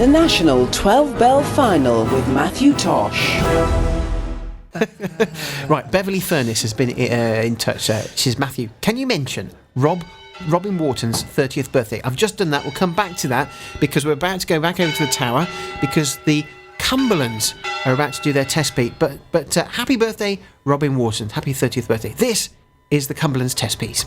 The National 12-Bell Final with Matthew Tosh. Right, Beverly Furness has been in touch. She says, Matthew, can you mention Robin Wharton's 30th birthday? I've just done that. We'll come back to that because we're about to go back over to the tower because the Cumberlands are about to do their test piece. But happy birthday, Robin Wharton. Happy 30th birthday. This is the Cumberlands test piece.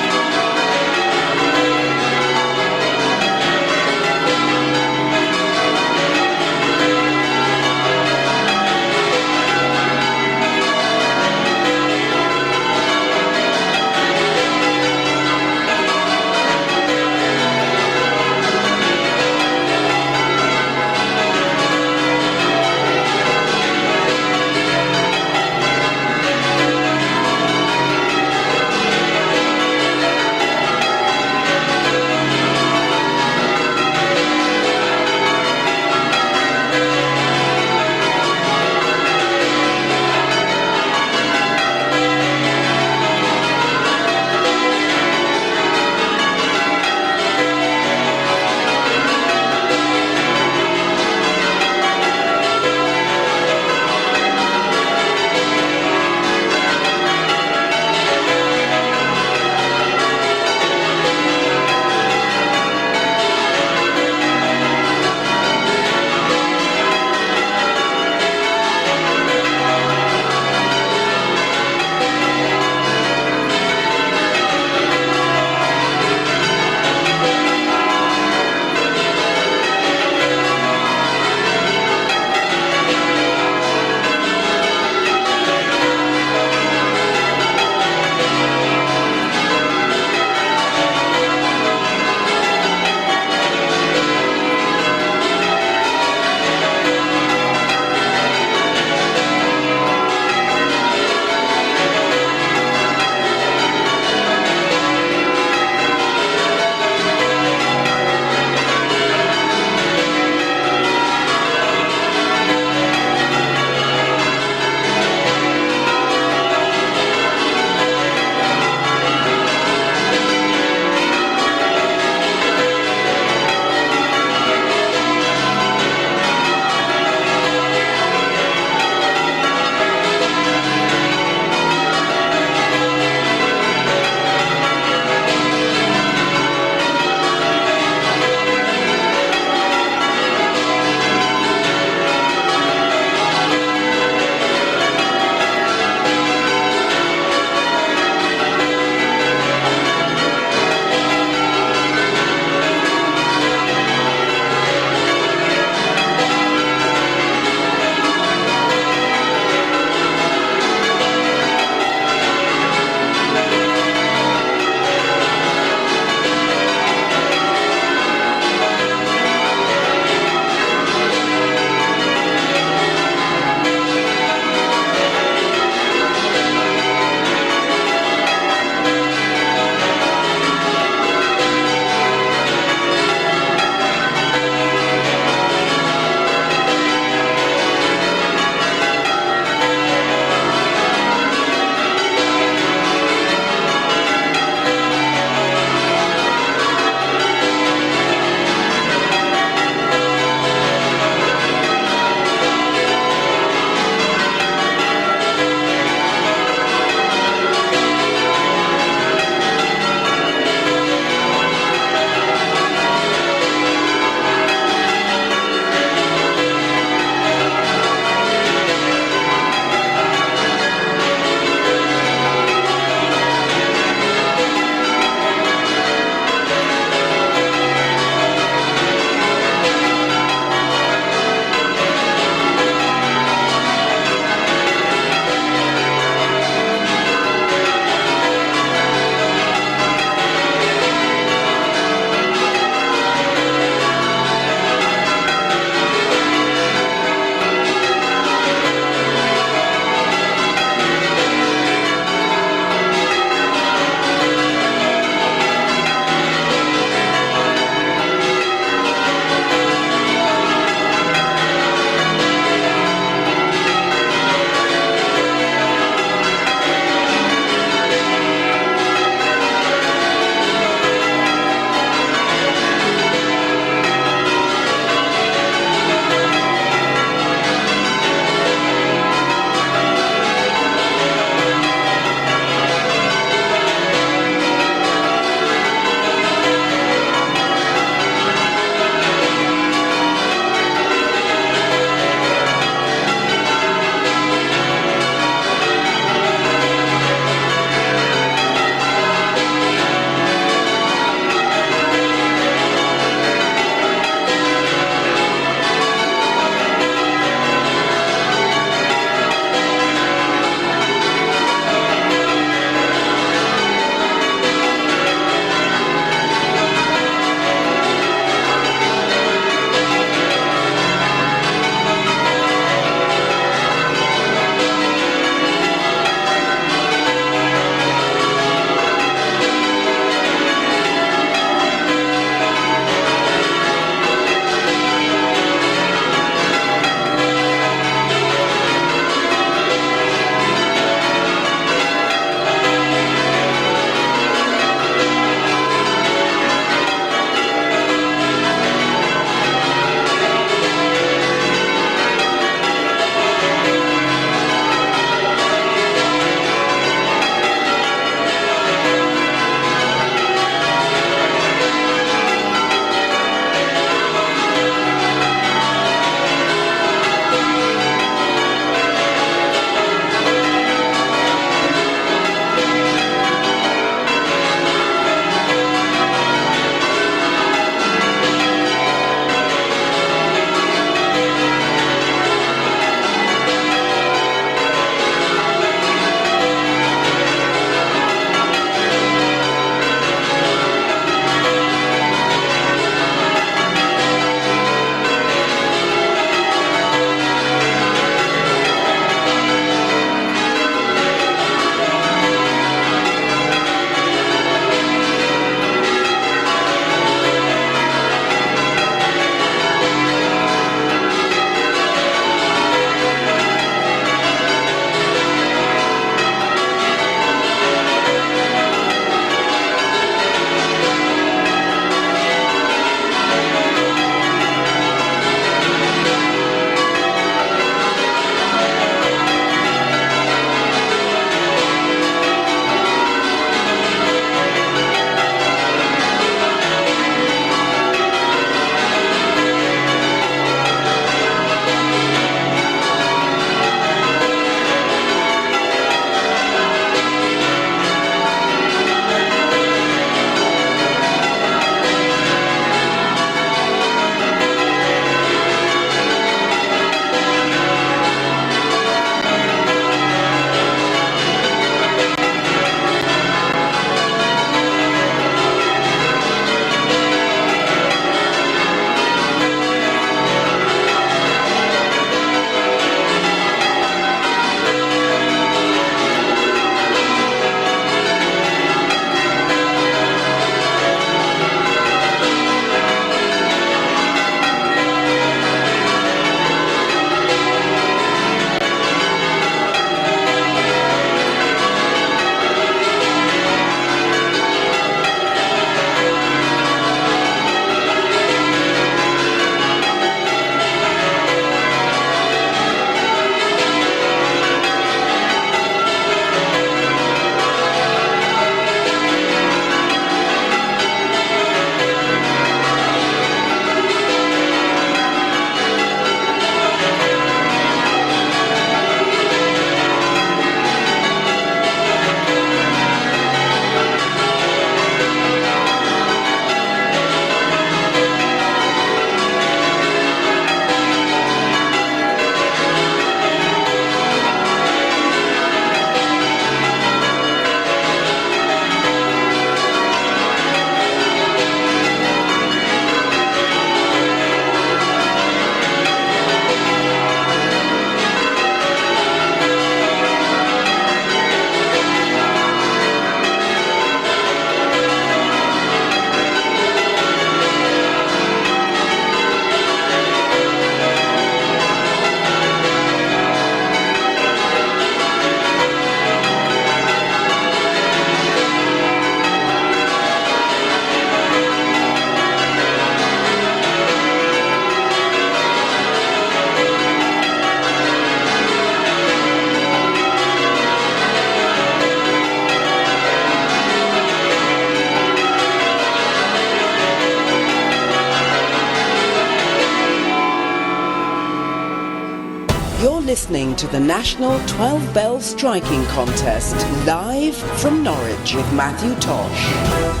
You're listening to the National 12 Bell Striking Contest, live from Norwich with Matthew Tosh.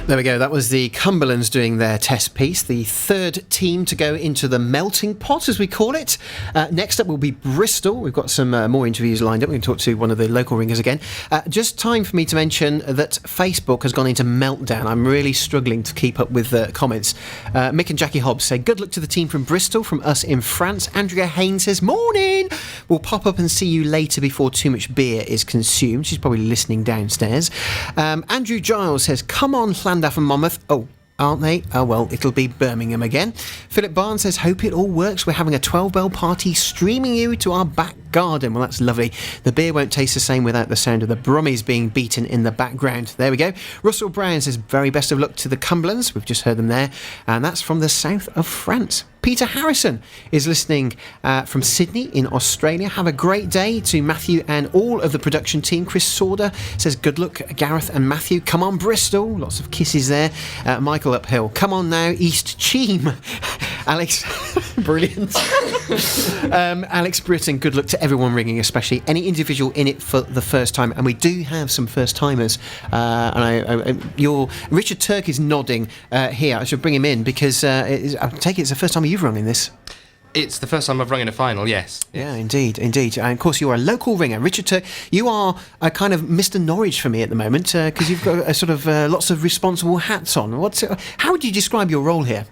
There we go. That was the Cumberlands doing their test piece, the third team to go into the melting pot, as we call it. Next up will be Bristol. We've got some more interviews lined up. We're going to talk to one of the local ringers again. Just time for me to mention that Facebook has gone into meltdown. I'm really struggling to keep up with the comments. Mick and Jackie Hobbs say, good luck to the team from Bristol, from us in France. Andrea Haynes says, morning! We'll pop up and see you later before too much beer is consumed. She's probably listening downstairs. Andrew Giles says, come on, Llandaff and Monmouth. Oh, aren't they? Oh, well, it'll be Birmingham again. Philip Barnes says, hope it all works. We're having a 12-bell party streaming you to our back garden. Well, that's lovely. The beer won't taste the same without the sound of the Brummies being beaten in the background. There we go. Russell Brown says, very best of luck to the Cumberlands. We've just heard them there. And that's from the south of France. Peter Harrison is listening from Sydney in Australia. Have a great day to Matthew and all of the production team. Chris Sauder says, good luck, Gareth and Matthew. Come on, Bristol. Lots of kisses there. Michael Uphill. Come on now, East Cheam. Alex, brilliant. Alex Britton, good luck to everyone ringing, especially any individual in it for the first time. And we do have some first timers. Richard Turk is nodding here. I should bring him in because I take it it's the first time you've rung in this. It's the first time I've rung in a final, yes. Yeah, indeed. And of course, you're a local ringer. Richard Turk, you are a kind of Mr. Norwich for me at the moment because you've got a sort of lots of responsible hats on. How would you describe your role here?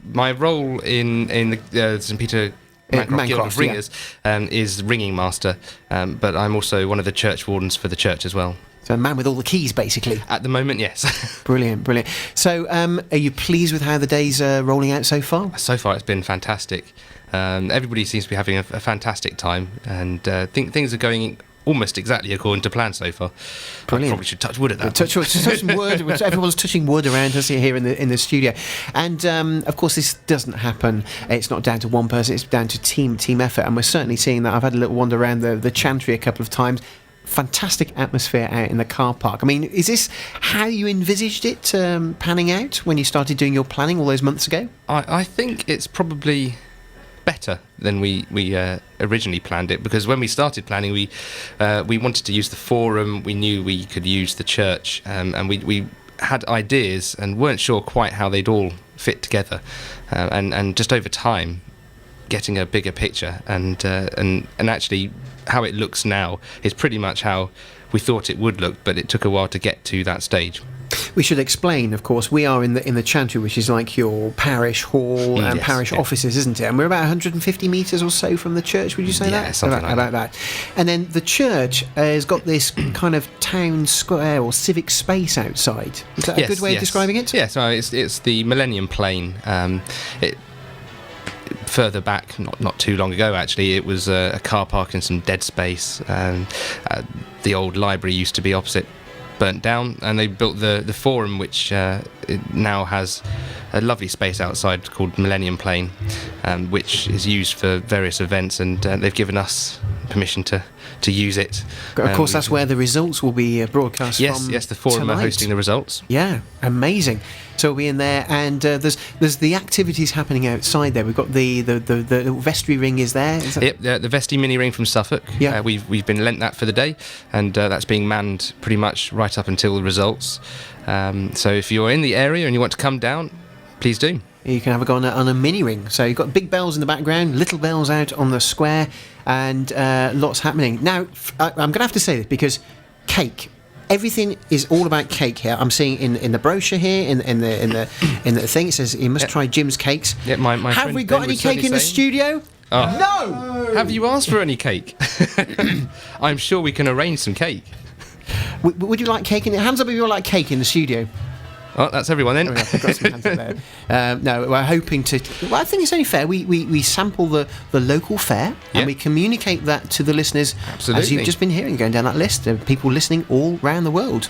My role in the St Peter Mancroft Guild of Ringers is ringing master, but I'm also one of the church wardens for the church as well. So a man with all the keys, basically. At the moment, yes. Brilliant. So are you pleased with how the day's rolling out so far? So far, it's been fantastic. Everybody seems to be having a fantastic time, and things are going almost exactly according to plan so far. Brilliant. I probably should touch wood at that. Touch some wood. Everyone's touching wood around us here in the studio. And of course, this doesn't happen. It's not down to one person. It's down to team effort. And we're certainly seeing that. I've had a little wander around the chantry a couple of times. Fantastic atmosphere out in the car park. I mean, is this how you envisaged it panning out when you started doing your planning all those months ago? I think it's probably better than we originally planned it, because when we started planning, we wanted to use the forum. We knew we could use the church, and we had ideas and weren't sure quite how they'd all fit together, and just over time getting a bigger picture and actually how it looks now is pretty much how we thought it would look, but it took a while to get to that stage. We should explain, of course, we are in the chantry, which is like your parish hall and parish offices, isn't it? And we're about 150 metres or so from the church, would you say that? Yeah, something about that. And then the church has got this kind of town square or civic space outside. Is that a good way of describing it? Yes, it's the Millennium Plain. Further back, not too long ago actually, it was a car park and some dead space. The old library used to be opposite, burnt down, and they built the forum, which it now has a lovely space outside called Millennium Plain, which is used for various events, and they've given us permission to use it. Of course, that's where the results will be broadcast from. Yes, the forum tonight. are hosting the results. Yeah, amazing. So we'll be in there, and there's the activities happening outside there. We've got the vestry ring is there. Yep, the Vestry mini ring from Suffolk. Yeah, we've been lent that for the day, and that's being manned pretty much right up until the results. So if you're in the area and you want to come down, please do. You can have a go on a mini ring. So you've got big bells in the background, little bells out on the square, and lots happening. Now, I'm going to have to say this because cake. Everything is all about cake here. I'm seeing in the brochure here, in the thing, it says you must try Jim's cakes. Yeah, my have we got any cake in the studio? Oh. No! Have you asked for any cake? I'm sure we can arrange some cake. Would you like cake in it? Hands up if you like cake in the studio. Oh, that's everyone then. I've got some hands up there. No, we're hoping to. Well, I think it's only fair. We sample the local fare and we communicate that to the listeners. Absolutely. As you've just been hearing, going down that list of people listening all around the world.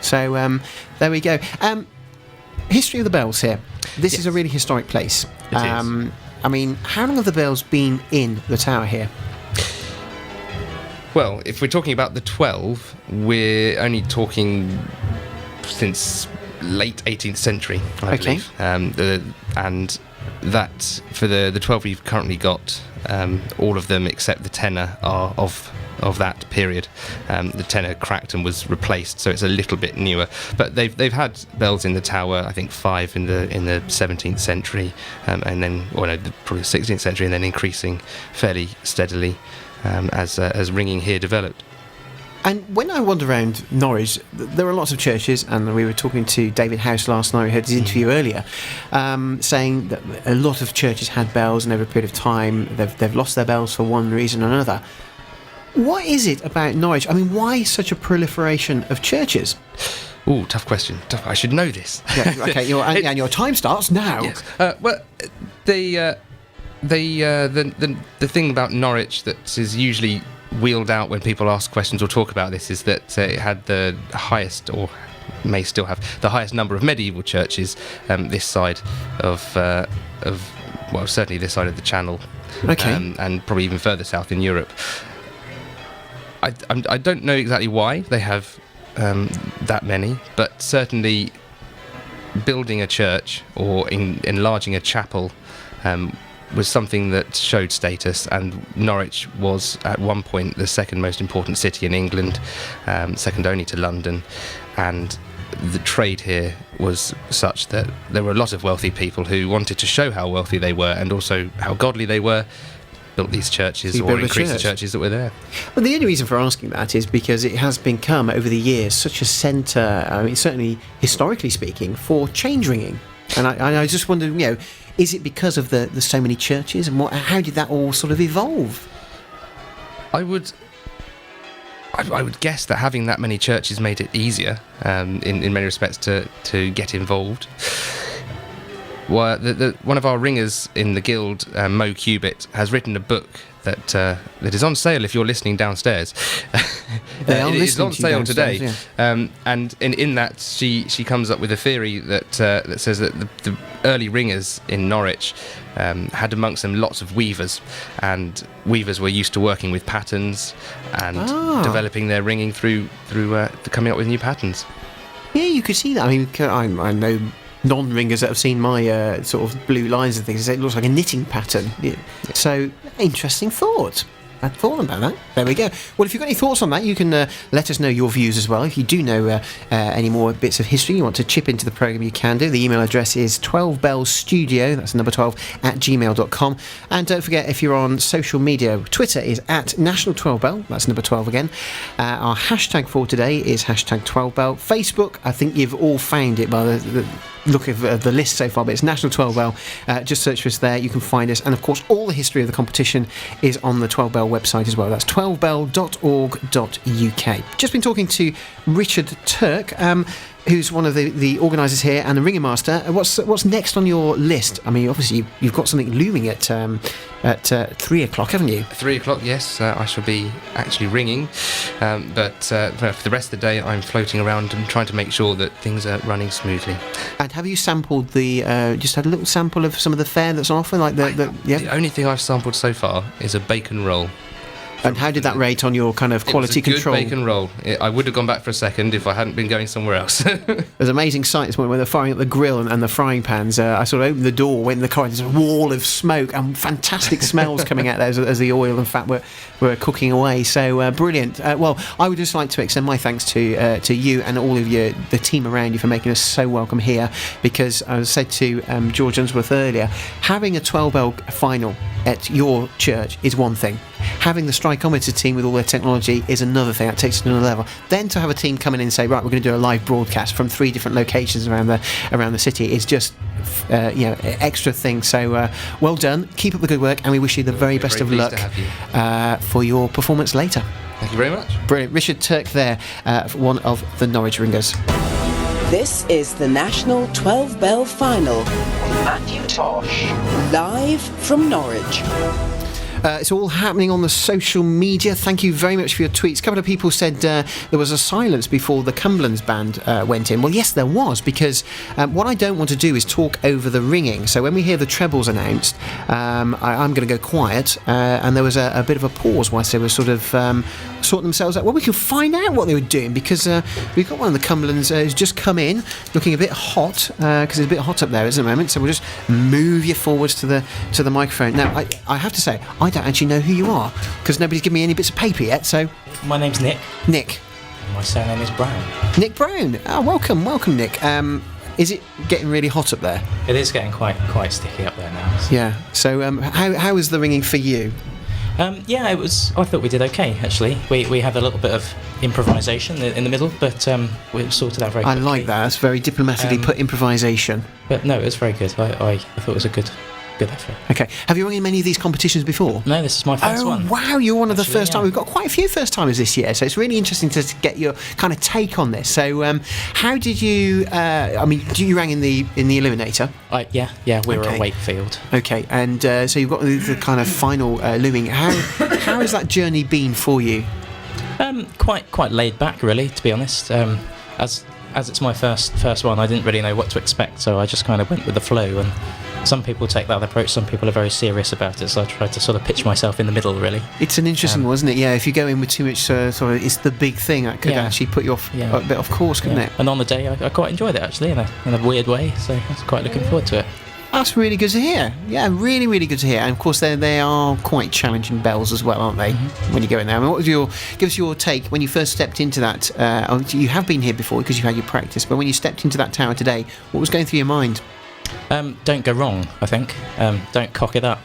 So there we go. History of the bells here. This is a really historic place. It is. I mean, how long have the bells been in the tower here? Well, if we're talking about the 12, we're only talking since late 18th century, I believe. And that for the 12 we've currently got, all of them except the tenor are of that period. The tenor cracked and was replaced, so it's a little bit newer. But they've had bells in the tower, I think 5 in the 17th century, and then, probably the 16th century, and then increasing fairly steadily as ringing here developed. And when I wander around Norwich, there are lots of churches, and we were talking to David House last night, we heard his interview earlier, saying that a lot of churches had bells, and over a period of time they've lost their bells for one reason or another. What is it about Norwich? I mean, why such a proliferation of churches? Ooh, tough question. I should know this. Yeah, okay, and your time starts now. Yes. Well, the thing about Norwich that is usually wheeled out when people ask questions or talk about this is that it had the highest, or may still have the highest number of medieval churches this side of certainly this side of the Channel, and probably even further south in Europe. I don't know exactly why they have that many, but certainly building a church or enlarging a chapel was something that showed status, and Norwich was at one point the second most important city in England, second only to London, and the trade here was such that there were a lot of wealthy people who wanted to show how wealthy they were and also how godly they were, built these churches or increased the churches that were there. Well, the only reason for asking that is because it has become, over the years, such a centre, I mean, certainly historically speaking, for change ringing. And I just wondered, is it because of the so many churches, and how did that all sort of evolve? I would guess that having that many churches made it easier in many respects to get involved. Well, one of our ringers in the guild, Mo Cubitt, has written a book that is on sale if you're listening downstairs. It is on sale today, yeah. And in that she comes up with a theory that says that the early ringers in Norwich had amongst them lots of weavers, and weavers were used to working with patterns and developing their ringing through coming up with new patterns. Yeah, you could see that. I mean, I know non-ringers that have seen my sort of blue lines and things. It looks like a knitting pattern. Yeah. So, interesting thought. I'd thought about that. There we go. Well, if you've got any thoughts on that, you can let us know your views as well. If you do know any more bits of history you want to chip into the programme, you can do. The email address is 12bellstudio, that's number 12, @gmail.com. And don't forget, if you're on social media, Twitter is @National12Bell, that's number 12 again. Our hashtag for today is #12bell. Facebook, I think you've all found it by the look of the list so far, but it's National 12 Bell. Just search for us there, you can find us, and of course all the history of the competition is on the 12 Bell website as well. That's 12bell.org.uk. Just been talking to Richard Turk, who's one of the organisers here and the ringing master. What's next on your list? I mean, obviously you've got something looming at 3 o'clock, haven't you? 3 o'clock, yes. I shall be actually ringing, but for the rest of the day I'm floating around and trying to make sure that things are running smoothly. And have you sampled just had a little sample of some of the fare that's on offer? The only thing I've sampled so far is a bacon roll. And how did that rate on your kind of quality control? It was a good bacon roll. I would have gone back for a second if I hadn't been going somewhere else. There's amazing sights when they're firing up the grill and the frying pans. I sort of opened the door, went in the car, and there's a wall of smoke and fantastic smells coming out there as the oil and fat were cooking away. So brilliant. Well, I would just like to extend my thanks to you and all of the team around you for making us so welcome here, because I said to George Unsworth earlier, having a 12 Bell final at your church is one thing. Having the Strikeometer team with all their technology is another thing. That takes it to another level. Then to have a team come in and say, right, we're going to do a live broadcast from 3 different locations around the city is just extra thing. So well done. Keep up the good work, and we wish you the very best of luck for your performance later. Thank you very much. Brilliant. Richard Turk there, one of the Norwich Ringers. This is the National 12 Bell Final. Matthew Tosh, live from Norwich. It's all happening on the social media. Thank you very much for your tweets. A couple of people said there was a silence before the Cumberland's band went in. Well, yes, there was, because what I don't want to do is talk over the ringing. So when we hear the trebles announced, I'm going to go quiet. And there was a bit of a pause whilst they were sort of sorting themselves out. Well, we can find out what they were doing, because we've got one of the Cumberlands who's just come in, looking a bit hot, because it's a bit hot up there at the moment. So we'll just move you forwards to the microphone. Now, I have to say, I I don't actually know who you are because nobody's given me any bits of paper yet. So, My name's Nick. Nick. My surname is Brown. Nick Brown. Oh, welcome, Nick. Is it getting really hot up there? It is getting quite sticky up there now. So. Yeah. So, how was the ringing for you? Yeah, it was. I thought we did okay actually. We had a little bit of improvisation in the middle, but we sorted out very quickly. I like that. That's very diplomatically put, improvisation. But no, it was very good. I thought it was a good effort. Okay. Have you rung in many of these competitions before? No, this is my first one. Oh, wow, you're one of the Actually, first time. We've got quite a few first timers this year, so it's really interesting to get your kind of take on this. So, how did you? Do you rang in the Eliminator? Yeah, we were at Wakefield. Okay, and so you've got the kind of final looming. How has that journey been for you? Quite laid back, really, to be honest. As it's my first one, I didn't really know what to expect, so I just kind of went with the flow. And some people take that approach, some people are very serious about it, so I tried to sort of pitch myself in the middle, really. It's an interesting one, isn't it? Yeah, if you go in with too much sort of, it's the big thing, that could actually put you off a bit off course, couldn't it? And on the day, I quite enjoyed it, actually, in a weird way, so I was quite looking forward to it. That's really good to hear. Yeah, really, really good to hear. And of course, they are quite challenging bells as well, aren't they? Mm-hmm. When you go in there. I mean, give us your take when you first stepped into that? You have been here before because you've had your practice, but when you stepped into that tower today, what was going through your mind? Don't go wrong, I think. Don't cock it up.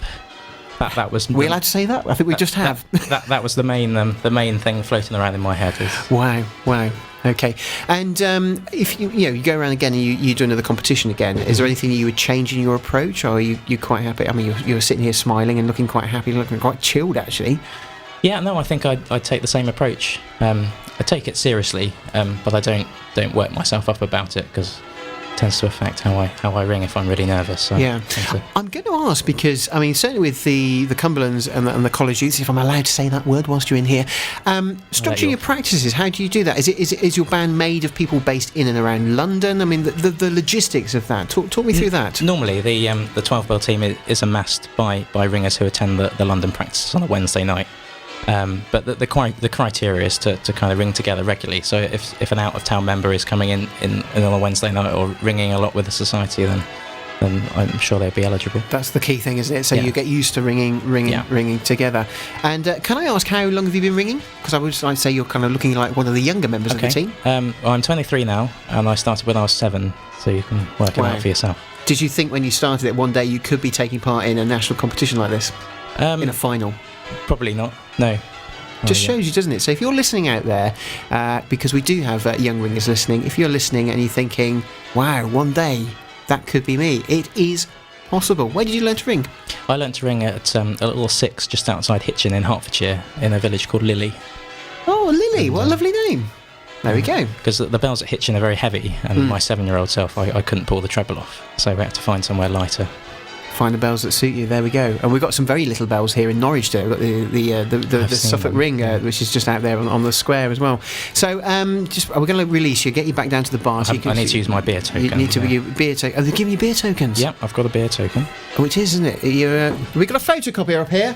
That was. We're allowed to say that? I think we just have. That was the main thing floating around in my head. Wow. Okay. And if you go around again and you do another competition again, is there anything you would change in your approach, or are you quite happy? I mean, you're sitting here smiling and looking quite happy, looking quite chilled, actually. Yeah, no, I think I'd take the same approach. I take it seriously, but I don't work myself up about it because tends to affect how I ring if I'm really nervous. So yeah, I'm going to ask because I mean certainly with the Cumberlands and the college youths, if I'm allowed to say that word whilst you're in here, structuring your practices. How do you do that? Is your band made of people based in and around London? I mean the logistics of that. Talk me through that. Normally the 12 bell team is amassed by ringers who attend the London practices on a Wednesday night. But the criteria is to kind of ring together regularly. So if an out-of-town member is coming in on a Wednesday night or ringing a lot with the society, then I'm sure they'd be eligible. That's the key thing, isn't it? So you get used to ringing together. And can I ask, how long have you been ringing? Because I'd say you're kind of looking like one of the younger members of the team. I'm 23 now, and I started when I was 7, so you can work it out for yourself. Did you think when you started it one day you could be taking part in a national competition like this? In a final? Probably not, no. Just shows you, doesn't it? So if you're listening out there, because we do have young ringers listening, if you're listening and you're thinking, wow, one day that could be me, it is possible. Where did you learn to ring? I learned to ring at a little six just outside Hitchin in Hertfordshire in a village called Lilly. Oh, Lilly, what a lovely name. There we go. Because the bells at Hitchin are very heavy, and my 7-year-old self, I couldn't pull the treble off, so we had to find somewhere lighter. Find the bells that suit you. There we go. And we've got some very little bells here in Norwich too. We've got the Suffolk Ring, which is just out there on the square as well. So we're going to release you, get you back down to the bar. So I need to use my beer token. You need to be beer token. Oh, they're giving you beer tokens? Yep, I've got a beer token. Oh, it is, isn't it? We've got a photocopier up here.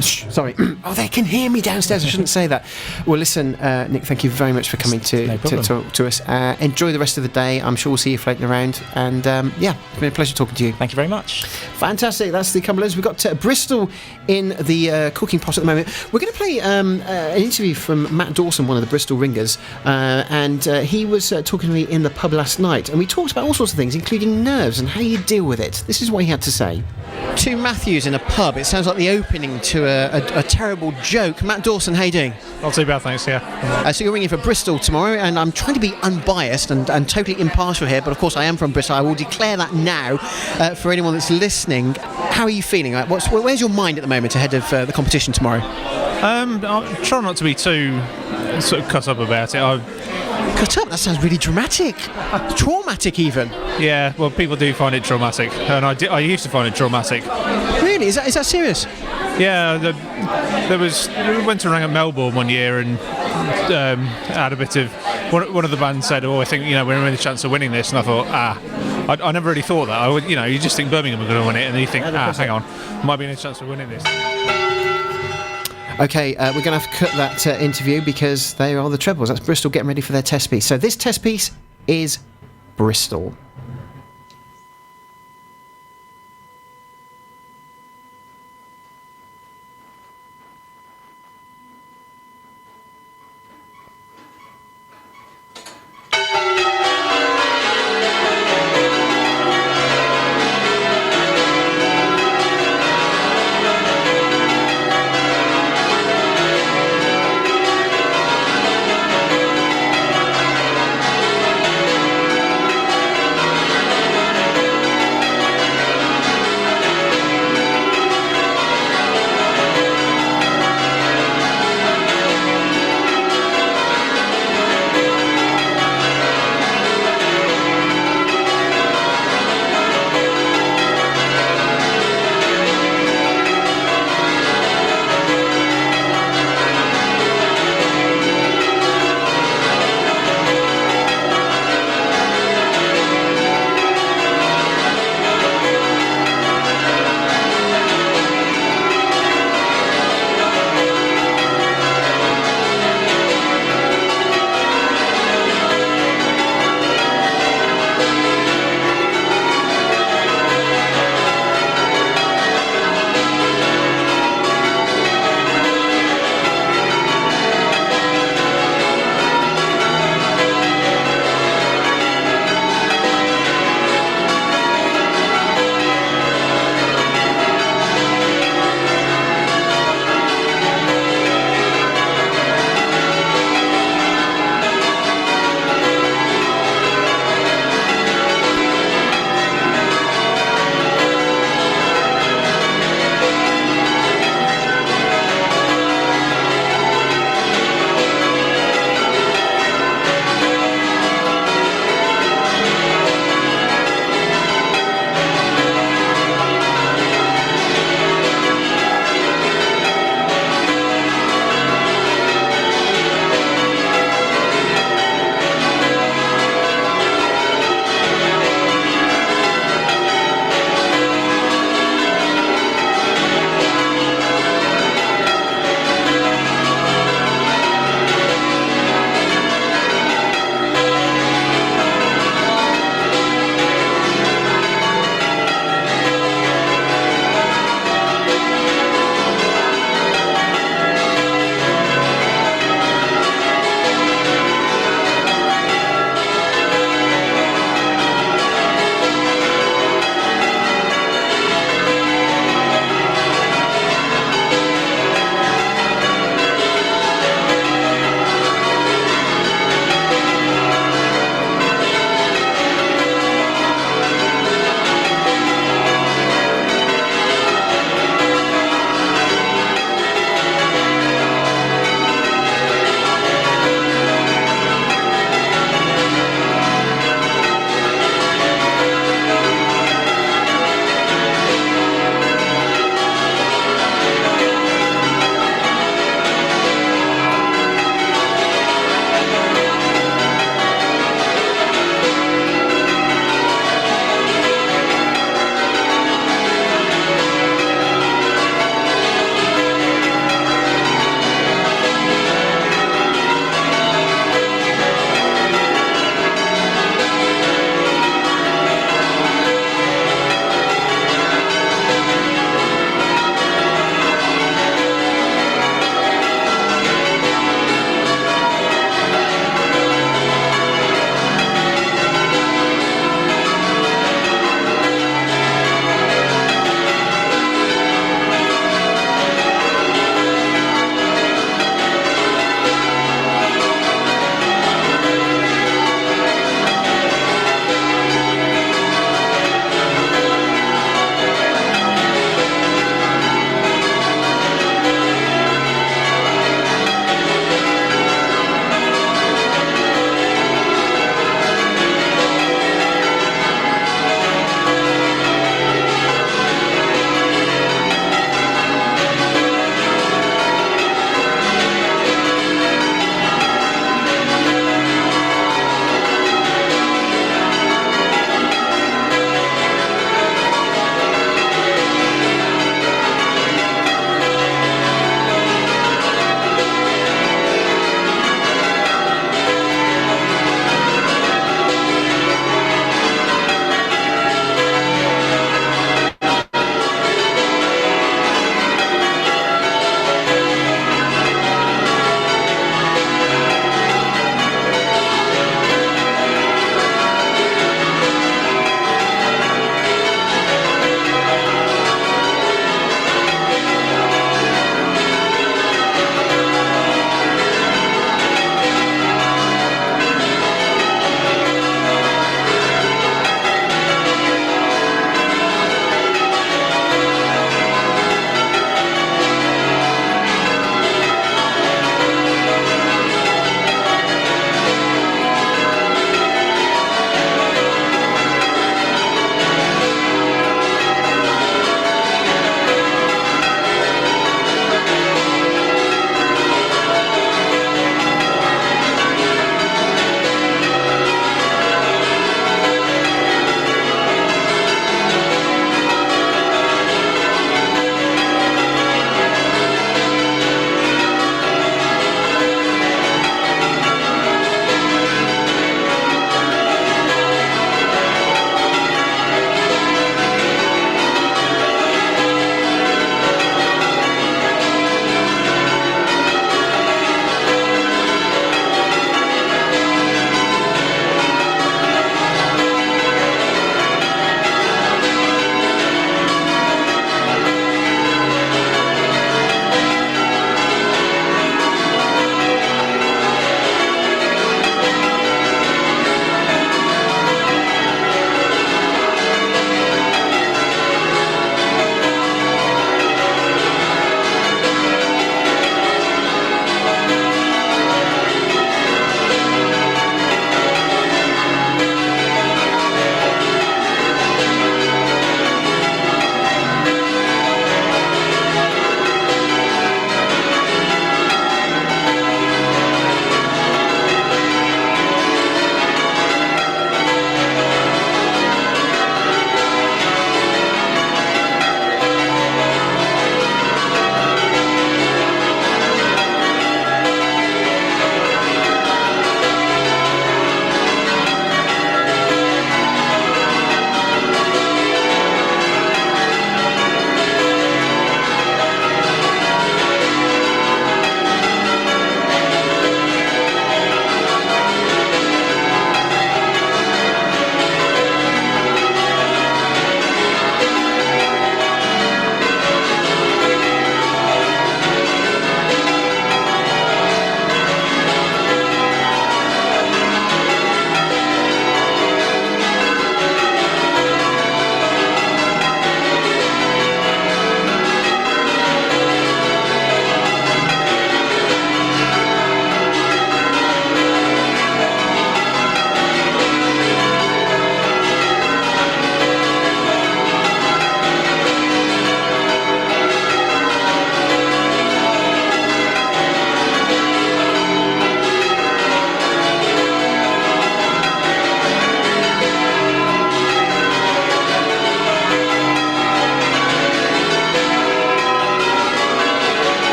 Sorry. Oh, they can hear me downstairs. I shouldn't say that. Well, listen, Nick, thank you very much for coming to talk to us. Enjoy the rest of the day. I'm sure we'll see you floating around. And it's been a pleasure talking to you. Thank you very much. Fantastic. That's the Cumberlands. We've got Bristol in the cooking pot at the moment. We're going to play an interview from Matt Dawson, one of the Bristol ringers, and he was talking to me in the pub last night, and we talked about all sorts of things, including nerves and how you deal with it. This is what he had to say. Two Matthews in a pub. It sounds like the opening to a terrible joke. Matt Dawson, how you doing? Not too bad, thanks, yeah. So you're ringing for Bristol tomorrow, and I'm trying to be unbiased and totally impartial here, but of course I am from Bristol. I will declare that now for anyone that's listening. How are you feeling? Where's your mind at the moment ahead of the competition tomorrow? I'll try not to be too sort of cut up about it. Cut up? That sounds really dramatic. Traumatic even. Yeah, well, people do find it traumatic, and I used to find it traumatic. Really? Is that serious? Yeah, we went to ring at Melbourne one year and had a bit of one of the bands said, "Oh, I think we're in a chance of winning this," and I thought, I never really thought that. You just think Birmingham are going to win it, and then you think, hang on, might be in a chance of winning this. Okay, we're going to have to cut that interview because they are the trebles. That's Bristol getting ready for their test piece. So this test piece is Bristol.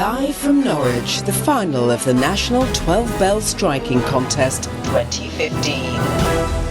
Live from Norwich, the final of the National 12 Bell Striking Contest 2015.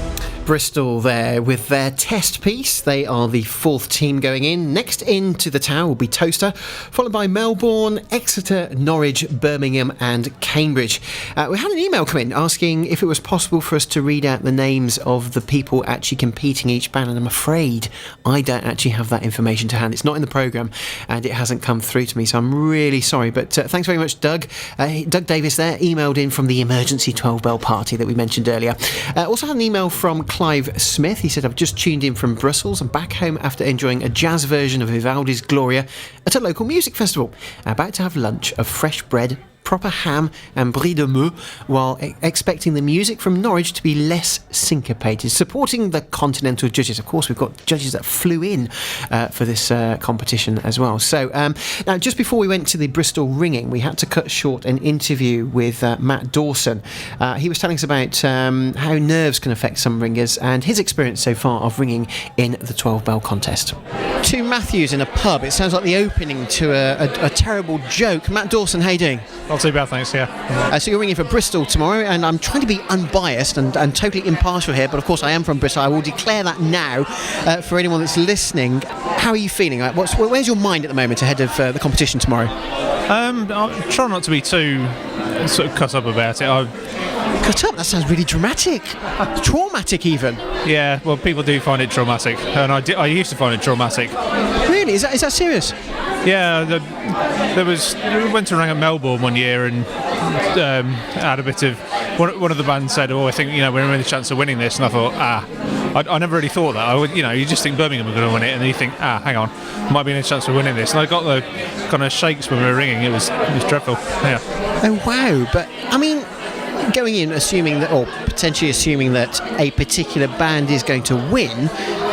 Bristol there with their test piece. They are the fourth team going in. Next into the tower will be Toaster, followed by Melbourne, Exeter, Norwich, Birmingham and Cambridge. We had an email come in asking if it was possible for us to read out the names of the people actually competing each band, and I'm afraid I don't actually have that information to hand. It's not in the programme and it hasn't come through to me, so I'm really sorry. But thanks very much, Doug. Doug Davis there emailed in from the emergency 12 bell party that we mentioned earlier. Also had an email from Clive Smith. He said, I've just tuned in from Brussels and back home after enjoying a jazz version of Vivaldi's Gloria at a local music festival. About to have lunch of fresh bread, proper ham and brie de meaux, while expecting the music from Norwich to be less syncopated. Supporting the continental judges. Of course, we've got judges that flew in for this competition as well. So now, just before we went to the Bristol ringing, we had to cut short an interview with Matt Dawson. He was telling us about how nerves can affect some ringers and his experience so far of ringing in the 12 bell contest. Two Matthews in a pub. It sounds like the opening to a terrible joke. Matt Dawson, how you doing? Not too bad, thanks, yeah. So you're ringing for Bristol tomorrow, and I'm trying to be unbiased and totally impartial here, but of course I am from Bristol. I will declare that now for anyone that's listening. How are you feeling? Where's your mind at the moment ahead of the competition tomorrow? I'll try not to be too sort of cut up about it. Cut up? That sounds really dramatic. Traumatic even. Yeah, well, people do find it traumatic, and I used to find it traumatic. Really? Is that serious? Yeah, we went to ring at Melbourne one year and had a bit of one of the bands said, I think we're in a chance of winning this, and I thought I never really thought that. You just think Birmingham are going to win it, and then you think hang on, might be in a chance of winning this, and I got the kind of shakes when we were ringing. It was dreadful. Yeah. Oh wow! But I mean, going in assuming that, or potentially assuming that a particular band is going to win,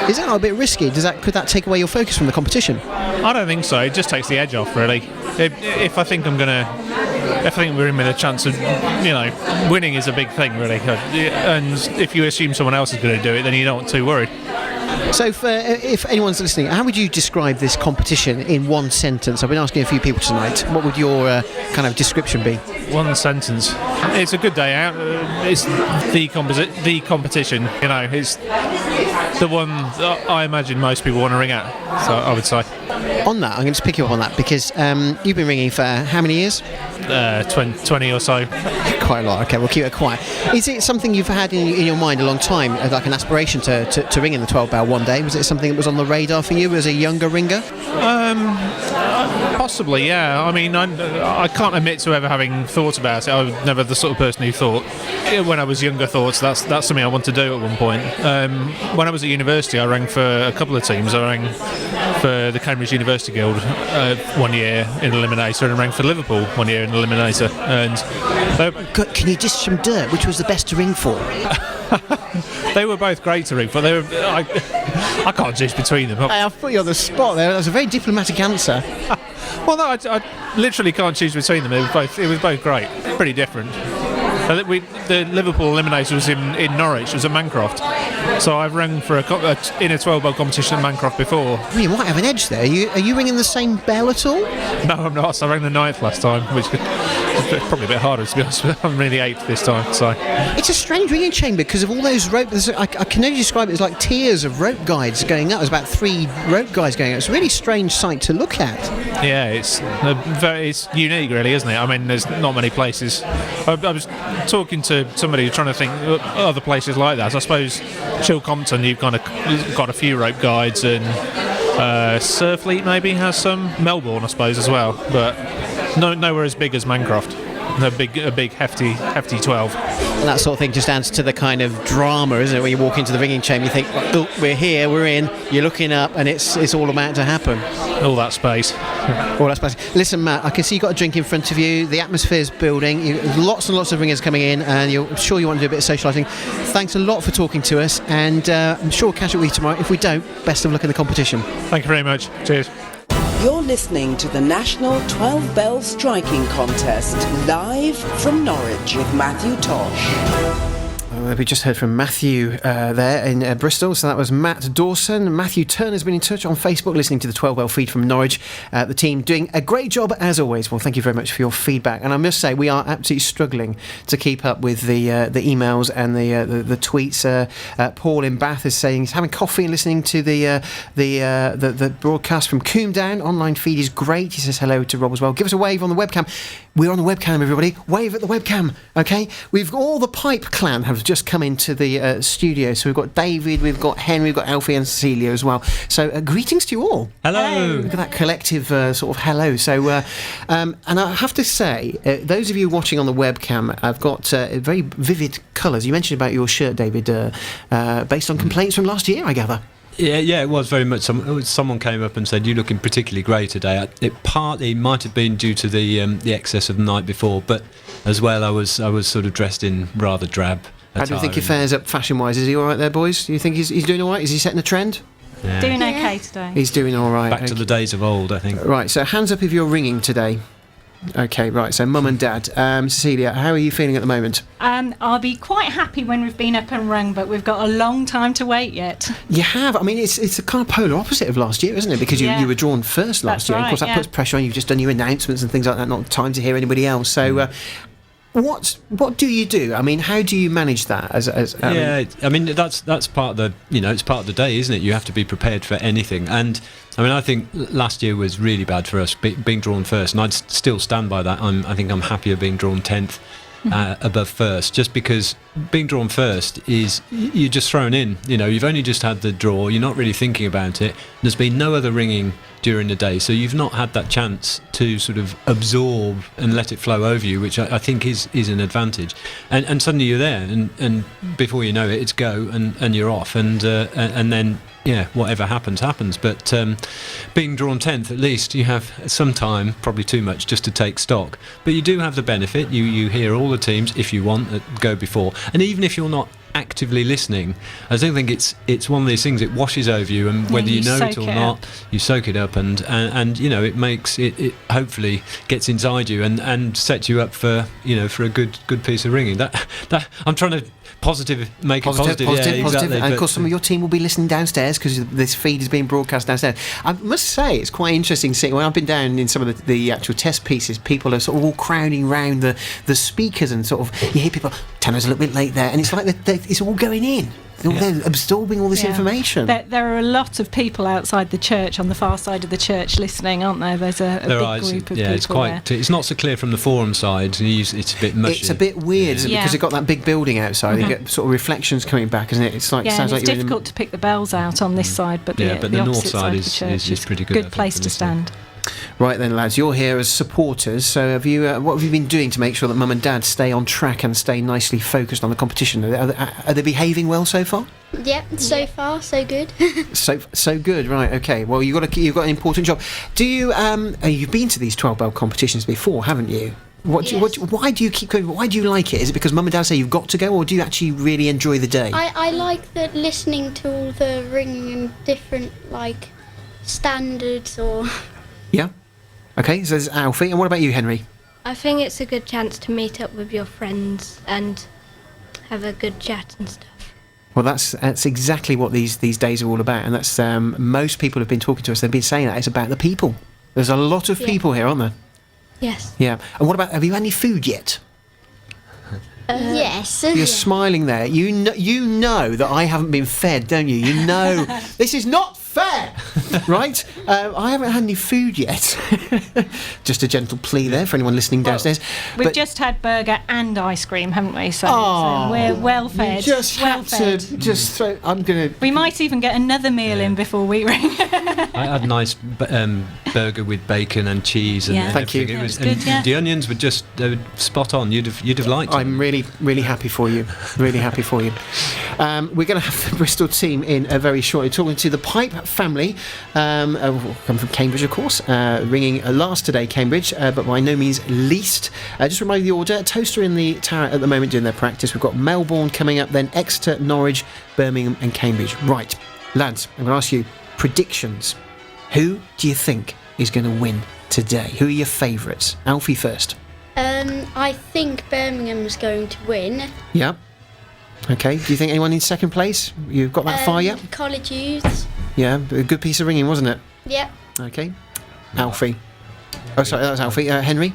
is that not a bit risky? Could that take away your focus from the competition? I don't think so. It just takes the edge off, really. If I think we're in with a chance of, winning is a big thing, really. And if you assume someone else is going to do it, then you're not too worried. So if anyone's listening, how would you describe this competition in one sentence? I've been asking a few people tonight. What would your kind of description be? One sentence. It's a good day out. It's the competition. It's the one that I imagine most people want to ring at. So I would say. On that, I'm going to pick you up on that because you've been ringing for how many years? 20 or so. Quite a lot. Okay, we'll keep it quiet. Is it something you've had in your mind a long time, like an aspiration to ring in the 12 bell one day? Was it something that was on the radar for you as a younger ringer? Possibly, yeah. I mean, I can't admit to ever having thought about it. I was never the sort of person who thought, when I was younger, thought that's something I want to do at one point. When I was at university, I rang for a couple of teams. I rang for the Cambridge University Guild 1 year in the Eliminator, and I rang for Liverpool 1 year in the Eliminator. And can you dish some dirt? Which was the best to ring for? They were both great to ring for. I can't choose between them. Hey, I've put you on the spot there. That was a very diplomatic answer. Well, no, I literally can't choose between them. It was both great. Pretty different. The Liverpool Eliminator was in Norwich. It was at Mancroft. So I've rung for in a 12 bell competition at Mancroft before. Well, you might have an edge there. Are you ringing the same bell at all? No, I'm not. So I rang the 9th last time, which is probably a bit harder, to be honest. I'm ringing the 8th this time. So it's a strange ringing chamber because of all those rope. I can only describe it as like tiers of rope guides going up. There's about 3 rope guides going up. It's a really strange sight to look at. Yeah, it's unique, really, isn't it? I mean, there's not many places. I was talking to somebody trying to think other places like that. I suppose Chilcompton, you've kind of got a few rope guides, and Surfleet maybe has some. Melbourne, I suppose, as well, but nowhere as big as Mancroft. A big hefty 12. And that sort of thing just adds to the kind of drama, isn't it? When you walk into the ringing chamber, you think, oh, we're here, we're in. You're looking up, and it's all about to happen. All that space. All that space. Listen, Matt, I can see you've got a drink in front of you. The atmosphere's building. Lots and lots of ringers coming in, and I'm sure you want to do a bit of socialising. Thanks a lot for talking to us, and I'm sure we'll catch up with you tomorrow. If we don't, best of luck in the competition. Thank you very much. Cheers. You're listening to the National 12 Bell Striking Contest, live from Norwich with Matthew Tosh. We just heard from Matthew there in Bristol, so that was Matt Dawson. Matthew Turner's been in touch on Facebook, listening to the 12 Bell feed from Norwich. The team doing a great job as always. Well, thank you very much for your feedback. And I must say, we are absolutely struggling to keep up with the emails and the tweets. Paul in Bath is saying he's having coffee and listening to the broadcast from Coombe Down. Online feed is great. He says hello to Rob as well. Give us a wave on the webcam. We're on the webcam, everybody. Wave at the webcam, okay? We've got all the Pipe clan have just come into the studio. So we've got David, we've got Henry, we've got Alfie and Cecilia as well. So greetings to you all. Hello. Look at that collective sort of hello. So, and I have to say, those of you watching on the webcam, I've got very vivid colours. You mentioned about your shirt, David, based on complaints from last year, I gather. Yeah, it was very much. Someone came up and said, "You're looking particularly grey today." It partly might have been due to the excess of the night before, but as well, I was sort of dressed in rather drab. How do you think he fares up fashion-wise? Is he all right there, boys? Do you think he's doing all right? Is he setting a trend? Yeah. Doing okay today. He's doing all right. Back to the days of old, I think. Right, so hands up if you're ringing today. Okay, right, so Mum and Dad. Cecilia, how are you feeling at the moment? I'll be quite happy when we've been up and rung, but we've got a long time to wait yet. You have. I mean, it's a kind of polar opposite of last year, isn't it? Because you were drawn first last That's year. right, Of course, that puts pressure on you. You've just done your announcements and things like that, not time to hear anybody else. So, what do you do? I mean, how do you manage that? I mean, that's part of the it's part of the day, isn't it? You have to be prepared for anything. And I mean, I think last year was really bad for us being drawn first, and I'd still stand by that. I think I'm happier being drawn 10th. Above first, just because being drawn first is you're just thrown in. You've only just had the draw. You're not really thinking about it. There's been no other ringing during the day, so you've not had that chance to sort of absorb and let it flow over you, which I think is an advantage. And suddenly you're there, and before you know it, it's go and you're off, and then. Yeah, whatever happens. But being drawn 10th, at least you have some time, probably too much, just to take stock. But you do have the benefit. You hear all the teams, if you want, that go before. And even if you're not actively listening, I don't think it's one of these things. It washes over you, and whether you know it or not, you soak it up, and it makes it hopefully gets inside you and sets you up for for a good piece of ringing. That I'm trying to. Positive. Yeah, exactly. And of course, some of your team will be listening downstairs because this feed is being broadcast downstairs. I must say, it's quite interesting seeing when I've been down in some of the actual test pieces. People are sort of all crowding round the speakers, and sort of you hear people. Tanner's a little bit late there, and it's like it's all going in. They're absorbing all this information. There are a lot of people outside the church, on the far side of the church, listening, aren't there? There's a big group of people. It's quite. It's not so clear from the forum side. It's a bit mushy. It's a bit weird because you've got that big building outside. You get sort of reflections coming back, isn't it? It's like sounds like it's difficult to pick the bells out on this side, but the north side of the church is pretty good. Good place to stand. Right then, lads, you're here as supporters. So, what have you been doing to make sure that Mum and Dad stay on track and stay nicely focused on the competition? Are they behaving well so far? Yep, so far so good. so good, right? Okay. Well, you've got an important job. Do you? You've been to these 12 bell competitions before, haven't you? Why do you keep going? Why do you like it? Is it because Mum and Dad say you've got to go, or do you actually really enjoy the day? I like listening to all the ringing and different standards or. Yeah. Okay, so there's Alfie. And what about you, Henry? I think it's a good chance to meet up with your friends and have a good chat and stuff. Well, that's exactly what these days are all about, and that's most people have been talking to us. They've been saying that it's about the people. There's a lot of people here, aren't there? Yes. Yeah. And what about? Have you had any food yet? Yes. You're smiling there. You know that I haven't been fed, don't you? You know this is not fair, right? I haven't had any food yet. Just a gentle plea there for anyone listening downstairs. We've just had burger and ice cream, haven't we? So we're well fed. You just have to just throw. I'm gonna. We might even get another meal in before we ring. I had a nice burger with bacon and cheese and Thank you. It was good, the onions were just spot on. You'd have liked it. I'm really happy for you. Really happy for you. We're going to have the Bristol team in very shortly, talking to the Pipe family. Come from Cambridge, of course. Ringing last today, Cambridge, but by no means least. Just remind you the order. Toaster in the tower at the moment doing their practice. We've got Melbourne coming up, then Exeter, Norwich, Birmingham and Cambridge. Right, lads, I'm going to ask you predictions. Who do you think is going to win today? Who are your favourites? Alfie first. I think Birmingham's going to win. Yeah. Okay. Do you think anyone in second place? You've got that far yet? College youths. Yeah. A good piece of ringing, wasn't it? Yeah. Okay. Alfie. Oh, sorry, that was Alfie. Henry?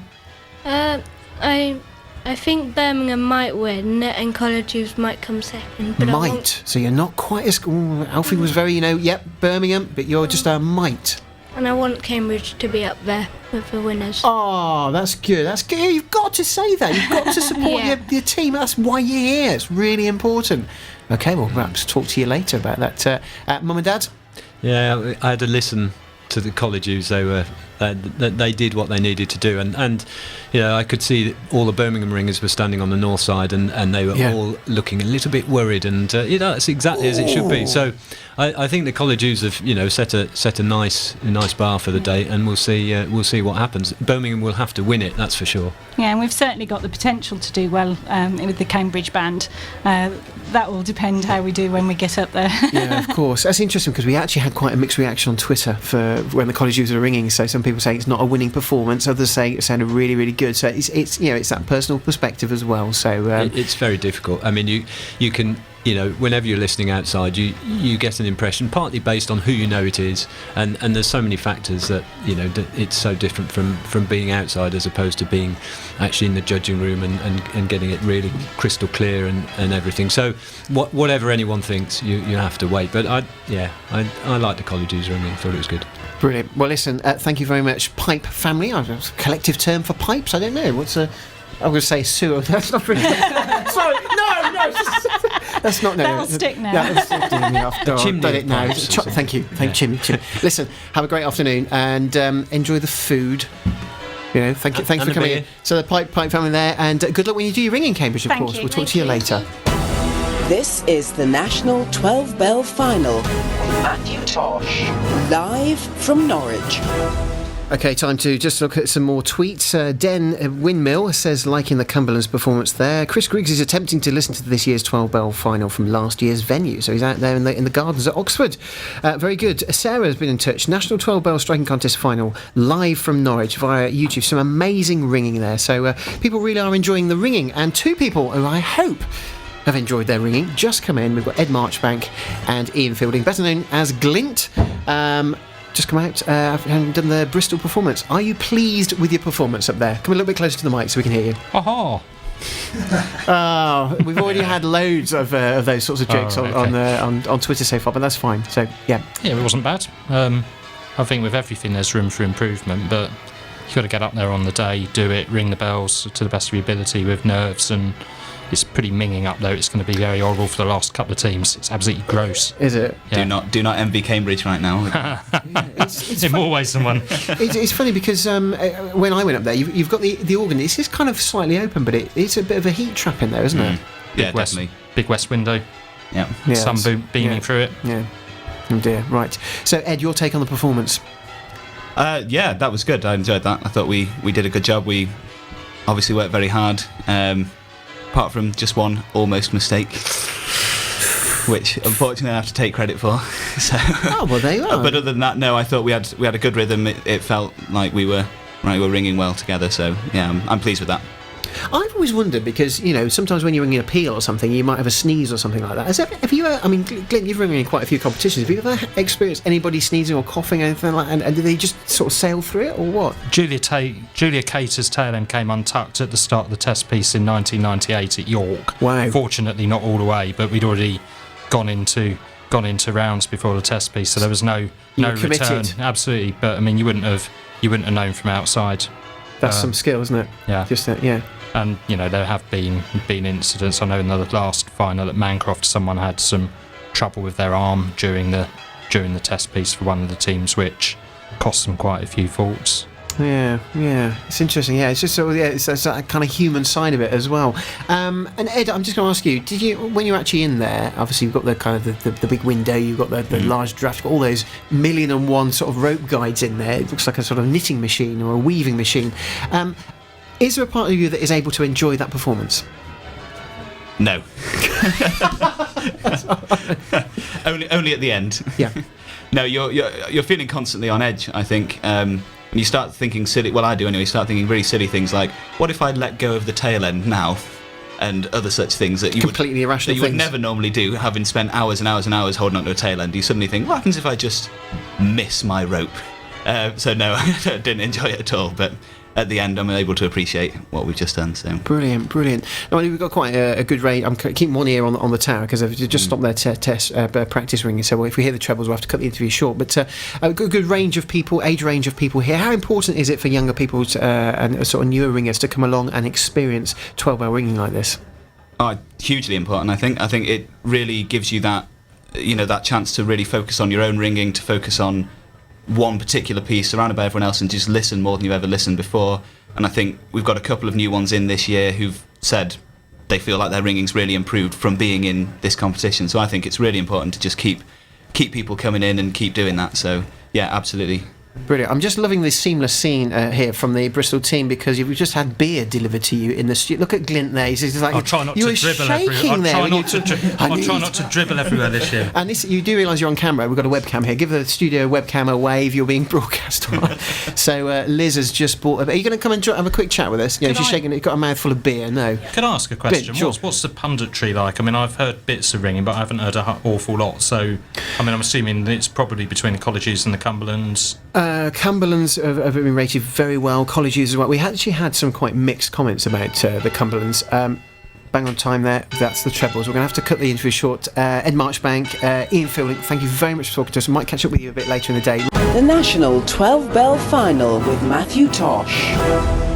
I think Birmingham might win and College Youths might come second. But Might. So you're not quite as... Ooh, Alfie was very, yep, Birmingham, but you're just a might. And I want Cambridge to be up there with the winners. Oh, that's good. That's good. You've got to say that. You've got to support your team. That's why you're here. It's really important. Okay, well, perhaps talk to you later about that. Mum and Dad? Yeah, I had to listen to the College Youths. They did what they needed to do, and I could see that all the Birmingham ringers were standing on the north side, and they were all looking a little bit worried, and that's exactly as it should be. So I think the College Youths have set a nice bar for the day, and we'll see what happens. Birmingham will have to win it, that's for sure. Yeah, and we've certainly got the potential to do well with the Cambridge band. That will depend how we do when we get up there. Yeah, of course. That's interesting because we actually had quite a mixed reaction on Twitter for when the College Youths are ringing. So some people say it's not a winning performance, others say it sounded really, really good. So it's it's that personal perspective as well. So it's very difficult. I mean, you can. Whenever you're listening outside, you get an impression, partly based on who it is, and there's so many factors that it's so different from being outside as opposed to being actually in the judging room and getting it really crystal clear and everything. So whatever anyone thinks, you have to wait. But I like the College Youths ringing. I thought it was good. Brilliant. Well, listen, thank you very much, Pipe family. It's a collective term for pipes. I don't know what's a. I'm going to say sewer. That's not really. Sorry, no. That's not. No. That'll stick now. That'll stick me off. Chimney But it now. pipes or Thank you, Chimney. Listen, have a great afternoon and enjoy the food. Thanks for coming beer. in. So the Pipe family there, and good luck when you do your ringing, Cambridge. Of Thank course, you. we'll talk to you later. This is the National 12-Bell Final. Matthew Tosh. Live from Norwich. Okay, time to just look at some more tweets. Den Windmill says, liking the Cumberland's performance there. Chris Griggs is attempting to listen to this year's 12-Bell final from last year's venue, so he's out there in the gardens at Oxford. Very good. Sarah has been in touch. National 12-Bell Striking Contest final live from Norwich via YouTube. Some amazing ringing there. So people really are enjoying the ringing. And two people who I hope have enjoyed their ringing just come in. We've got Ed Marchbank and Ian Fielding, better known as Glint. Just come out and done the Bristol performance. Are you pleased with your performance up there? Come a little bit closer to the mic so we can hear you. Aha! We've already had loads of those sorts of jokes on Twitter so far, but that's fine. So yeah, it wasn't bad. I think with everything there's room for improvement, but you've got to get up there on the day, do it, ring the bells to the best of your ability with nerves, and it's pretty minging up there. It's going to be very horrible for the last couple of teams. It's absolutely gross. Is it? Yeah. Do not envy Cambridge right now. It's in more ways than one. It's funny because when I went up there, you've got the organ. It's just kind of slightly open, but it's a bit of a heat trap in there, isn't it? Yeah, definitely. Big west window. Yeah. Sun beaming through it. Yeah. Oh dear. Right. So Ed, your take on the performance? Yeah, that was good. I enjoyed that. I thought we did a good job. We obviously worked very hard. Apart from just one almost mistake, which unfortunately I have to take credit for. So, well, there you are. But other than that, no, I thought we had a good rhythm. It felt like we were ringing well together. So yeah, I'm pleased with that. I've always wondered because sometimes when you're ringing a peal or something, you might have a sneeze or something like that. Have you ever? I mean, Glint, you've ringing in quite a few competitions. Have you ever experienced anybody sneezing or coughing or anything like that? And did they just sort of sail through it, or what? Julia Cater's tail end came untucked at the start of the test piece in 1998 at York. Wow. Fortunately, not all the way, but we'd already gone into rounds before the test piece, so there was no return. Committed. Absolutely, but I mean, you wouldn't have known from outside. That's some skill, isn't it? Yeah. Just yeah. And there have been incidents. I know in the last final at Mancroft, someone had some trouble with their arm during the test piece for one of the teams, which cost them quite a few faults. Yeah, it's interesting. Yeah, it's just sort of, it's that kind of human side of it as well. And Ed, I'm just going to ask you: did you, when you're actually in there? Obviously, you've got the kind of the big window, you've got the large draft, you've got all those 1,000,001 sort of rope guides in there. It looks like a sort of knitting machine or a weaving machine. Is there a part of you that is able to enjoy that performance? No. only at the end. Yeah. No, you're feeling constantly on edge, I think. And you start thinking silly. Well, I do anyway. You start thinking really silly things like, what if I let go of the tail end now? and other such things that you completely irrational that you would things. never normally do, having spent hours and hours and hours holding onto a tail end. You suddenly think, what happens if I just miss my rope? So no, I didn't enjoy it at all, but at the end I'm able to appreciate what we've just done. So Brilliant. Now, we've got quite a good range. I'm keeping one ear on the tower because I've just stopped their practice ringing, so if we hear the trebles we'll have to cut the interview short, but a good range of people, age range of people here. How important is it for younger people and sort of newer ringers to come along and experience 12-bell ringing like this? Hugely important. I think it really gives you that, that chance to really focus on your own ringing, to focus on one particular piece surrounded by everyone else and just listen more than you've ever listened before. And I think we've got a couple of new ones in this year who've said they feel like their ringing's really improved from being in this competition. So I think it's really important to just keep people coming in and keep doing that. So yeah, absolutely. Brilliant. I'm just loving this seamless scene here from the Bristol team because you've just had beer delivered to you in the studio. Look at Glint there. He's like, I'll try not to dribble everywhere. I'll try not to dribble everywhere this year. And you do realise you're on camera. We've got a webcam here. Give the studio webcam a wave. You're being broadcast on. So Liz has just bought. Are you going to come and have a quick chat with us? She's shaking. Got a mouthful of beer. No. Can I ask a question? Sure. What's the punditry like? I mean, I've heard bits of ringing, but I haven't heard an awful lot. So, I mean, I'm assuming it's probably between the colleges and the Cumberlands. Cumberlands have been rated very well. Colleges as well. We actually had some quite mixed comments about the Cumberlands. Bang on time there. That's the trebles. We're going to have to cut the interview short. Ed Marchbank, Ian Fielding, thank you very much for talking to us. We might catch up with you a bit later in the day. The National 12-Bell Final with Matthew Tosh.